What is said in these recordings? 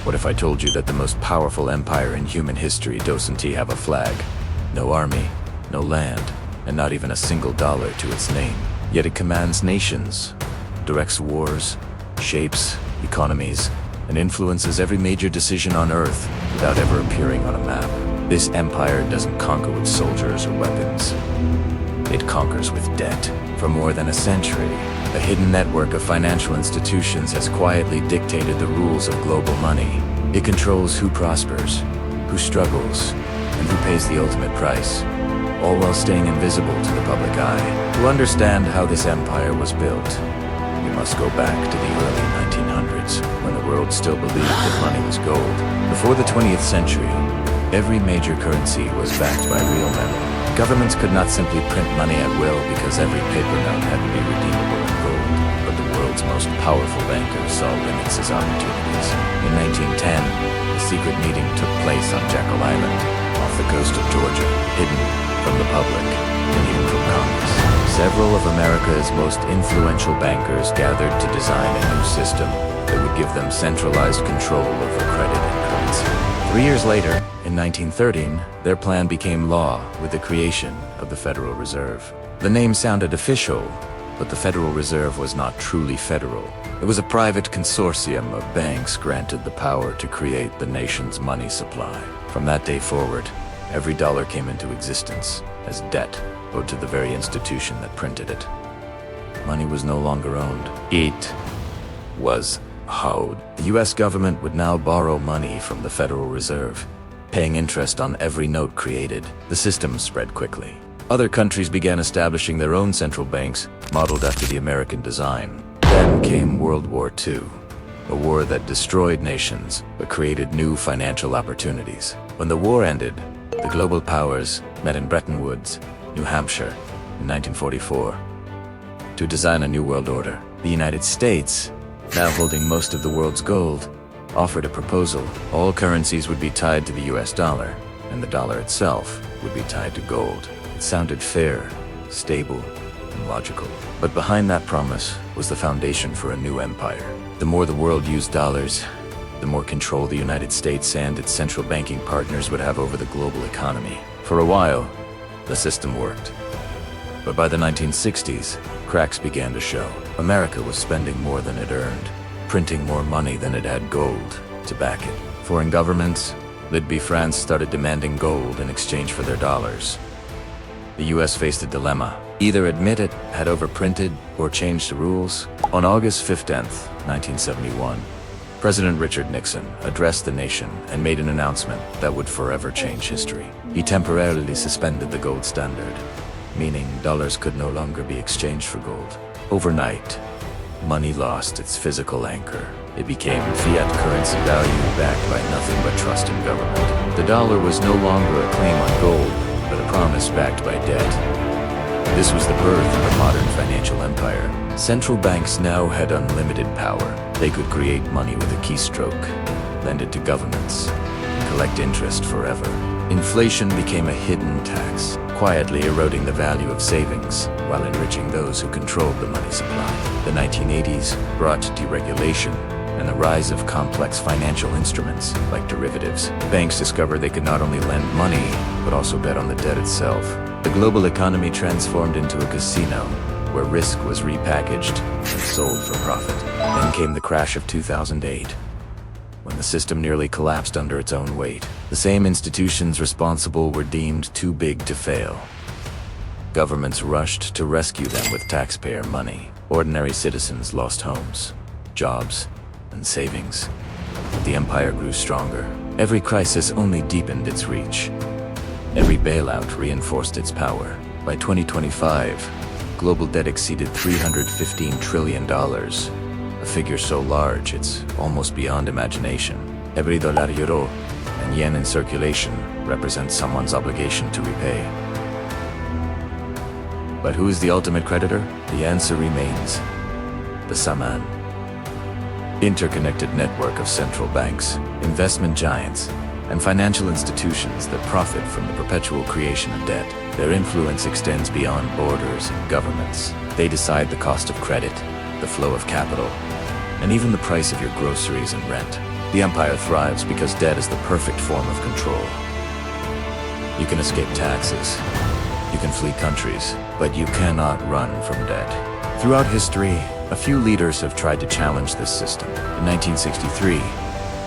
What if I told you that the most powerful empire in human history doesn't have a flag? No army, no land, and not even a single dollar to its name. Yet it commands nations, directs wars, shapes economies, and influences every major decision on Earth without ever appearing on a map. This empire doesn't conquer with soldiers or weapons. It conquers with debt. For more than a century, a hidden network of financial institutions has quietly dictated the rules of global money. It controls who prospers, who struggles, and who pays the ultimate price, all while staying invisible to the public eye. To understand how this empire was built, we must go back to the early 1900s, when the world still believed that money was gold. Before the 20th century, every major currency was backed by real metal. Governments could not simply print money at will because every paper note had to be redeemable in gold. But the world's most powerful bankers saw limits as opportunities. In 1910, a secret meeting took place on Jekyll Island, off the coast of Georgia, hidden from the public and even from Congress. Several of America's most influential bankers gathered to design a new system that would give them centralized control over credit and currency. 3 years later, in 1913, their plan became law with the creation of the Federal Reserve. The name sounded official, but the Federal Reserve was not truly federal. It was a private consortium of banks granted the power to create the nation's money supply. From that day forward, every dollar came into existence as debt owed to the very institution that printed it. Money was no longer owned. It was owed. The US government would now borrow money from the Federal Reserve, paying interest on every note created. The system spread quickly. Other countries began establishing their own central banks, modeled after the American design. Then came World War II, a war that destroyed nations but created new financial opportunities. When the war ended, the global powers met in Bretton Woods, New Hampshire, in 1944, to design a new world order. The United States, now holding most of the world's gold, offered a proposal. All currencies would be tied to the US dollar, and the dollar itself would be tied to gold. It sounded fair, stable, and logical. But behind that promise was the foundation for a new empire. The more the world used dollars, the more control the United States and its central banking partners would have over the global economy. For a while, the system worked. But by the 1960s, cracks began to show. America was spending more than it earned, printing more money than it had gold to back it. Foreign governments, led by France, started demanding gold in exchange for their dollars. The US faced a dilemma: either admit it had overprinted or change the rules. On August 15th, 1971, President Richard Nixon addressed the nation and made an announcement that would forever change history. He temporarily suspended the gold standard, meaning dollars could no longer be exchanged for gold. Overnight, money lost its physical anchor. It became fiat currency value backed by nothing but trust in government. The dollar was no longer a claim on gold, but a promise backed by debt. This was the birth of a modern financial empire. Central banks now had unlimited power. They could create money with a keystroke, lend it to governments, and collect interest forever. Inflation became a hidden tax, quietly eroding the value of savings while enriching those who controlled the money supply. The 1980s brought deregulation and the rise of complex financial instruments like derivatives. Banks discovered they could not only lend money, but also bet on the debt itself. The global economy transformed into a casino where risk was repackaged and sold for profit. Then came the crash of 2008, when the system nearly collapsed under its own weight. The same institutions responsible were deemed too big to fail. Governments rushed to rescue them with taxpayer money. Ordinary citizens lost homes, jobs, and savings. But the empire grew stronger. Every crisis only deepened its reach. Every bailout reinforced its power. By 2025, global debt exceeded $315 trillion, a figure so large it's almost beyond imagination. Every dollar, euro, and yen in circulation represents someone's obligation to repay. But who is the ultimate creditor? The answer remains the Saman. Interconnected network of central banks, investment giants, and financial institutions that profit from the perpetual creation of debt. Their influence extends beyond borders and governments. They decide the cost of credit, the flow of capital, and even the price of your groceries and rent. The empire thrives because debt is the perfect form of control. You can escape taxes, you can flee countries, but you cannot run from debt. Throughout history, a few leaders have tried to challenge this system. In 1963,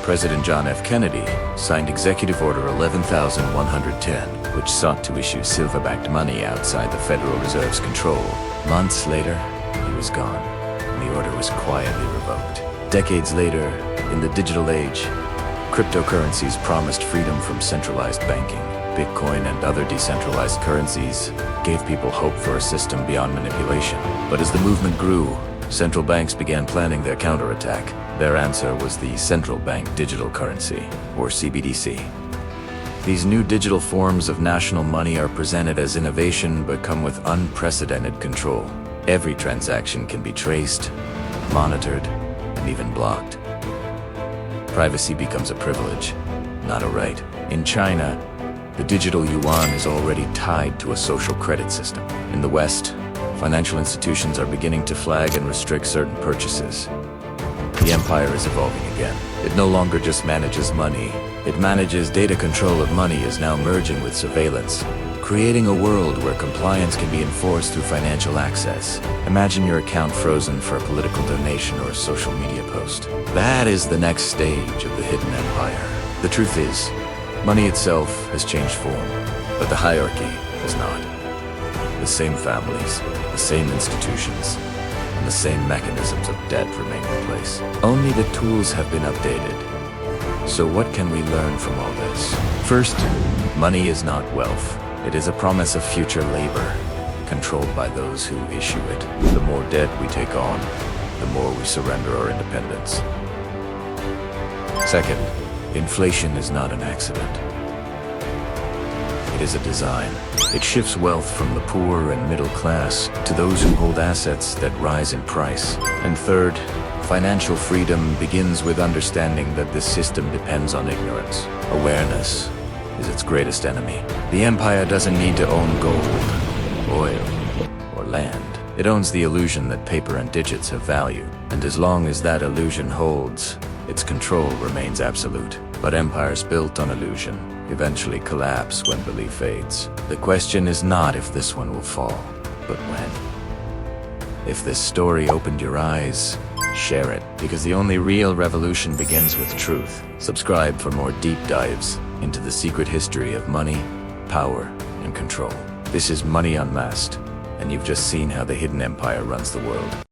President John F. Kennedy signed Executive Order 11,110, which sought to issue silver-backed money outside the Federal Reserve's control. Months later, he was gone, and the order was quietly revoked. Decades later, in the digital age, cryptocurrencies promised freedom from centralized banking. Bitcoin and other decentralized currencies gave people hope for a system beyond manipulation. But as the movement grew, central banks began planning their counterattack. Their answer was the central bank digital currency, or CBDC. These new digital forms of national money are presented as innovation but come with unprecedented control. Every transaction can be traced, monitored, and even blocked. Privacy becomes a privilege, not a right. In China, the digital yuan is already tied to a social credit system. In the West, financial institutions are beginning to flag and restrict certain purchases. The empire is evolving again. It no longer just manages money. It manages data. Control of money is now merging with surveillance, creating a world where compliance can be enforced through financial access. Imagine your account frozen for a political donation or a social media post. That is the next stage of the hidden empire. The truth is, money itself has changed form, but the hierarchy has not. The same families, the same institutions, and the same mechanisms of debt remain in place. Only the tools have been updated. So what can we learn from all this? First, money is not wealth. It is a promise of future labor, controlled by those who issue it. The more debt we take on, the more we surrender our independence. Second, inflation is not an accident. It is a design. It shifts wealth from the poor and middle class to those who hold assets that rise in price. And third, financial freedom begins with understanding that this system depends on ignorance. Awareness is its greatest enemy. The empire doesn't need to own gold, oil, or land. It owns the illusion that paper and digits have value. And as long as that illusion holds, its control remains absolute. But empires built on illusion eventually collapse when belief fades. The question is not if this one will fall, but when. If this story opened your eyes, share it, because the only real revolution begins with truth. Subscribe for more deep dives into the secret history of money, power, and control. This is Money Unmasked, and you've just seen how the hidden empire runs the world.